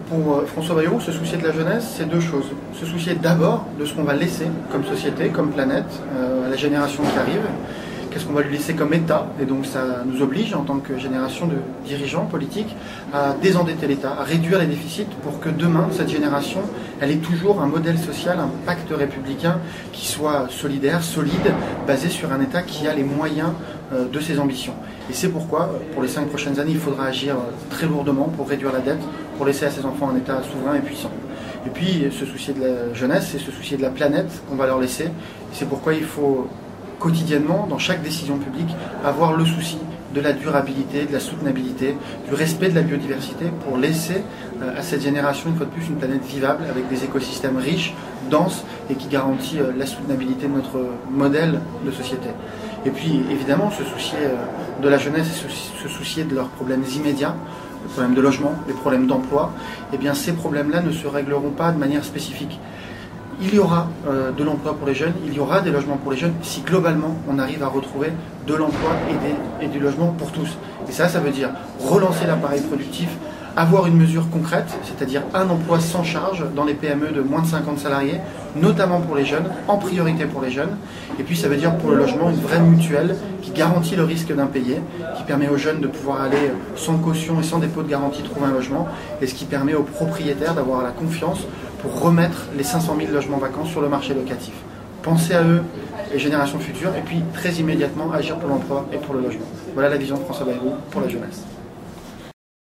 Pour François Bayrou, se soucier de la jeunesse, c'est deux choses. Se soucier d'abord de ce qu'on va laisser comme société, comme planète, à la génération qui arrive. Qu'est-ce qu'on va lui laisser comme État? Et donc ça nous oblige, en tant que génération de dirigeants politiques, à désendetter l'État, à réduire les déficits pour que demain, cette génération, elle ait toujours un modèle social, un pacte républicain qui soit solidaire, solide, basé sur un État qui a les moyens de ses ambitions. Et c'est pourquoi, pour les 5 prochaines années, il faudra agir très lourdement pour réduire la dette, pour laisser à ses enfants un État souverain et puissant. Et puis, se soucier de la jeunesse, c'est se soucier de la planète qu'on va leur laisser. C'est pourquoi il faut quotidiennement, dans chaque décision publique, avoir le souci de la durabilité, de la soutenabilité, du respect de la biodiversité pour laisser à cette génération, une fois de plus, une planète vivable avec des écosystèmes riches, denses et qui garantit la soutenabilité de notre modèle de société. Et puis, évidemment, se soucier de la jeunesse et se soucier de leurs problèmes immédiats, les problèmes de logement, les problèmes d'emploi, eh bien, ces problèmes-là ne se régleront pas de manière spécifique. Il y aura de l'emploi pour les jeunes, il y aura des logements pour les jeunes, si globalement on arrive à retrouver de l'emploi et du logement pour tous. Et ça veut dire relancer l'appareil productif, avoir une mesure concrète, c'est-à-dire un emploi sans charge dans les PME de moins de 50 salariés, notamment pour les jeunes, en priorité pour les jeunes. Et puis ça veut dire pour le logement une vraie mutuelle qui garantit le risque d'impayé, qui permet aux jeunes de pouvoir aller sans caution et sans dépôt de garantie trouver un logement, et ce qui permet aux propriétaires d'avoir la confiance pour remettre les 500 000 logements vacants sur le marché locatif. Pensez à eux, les générations futures, et puis très immédiatement agir pour l'emploi et pour le logement. Voilà la vision de François Bayrou pour la jeunesse.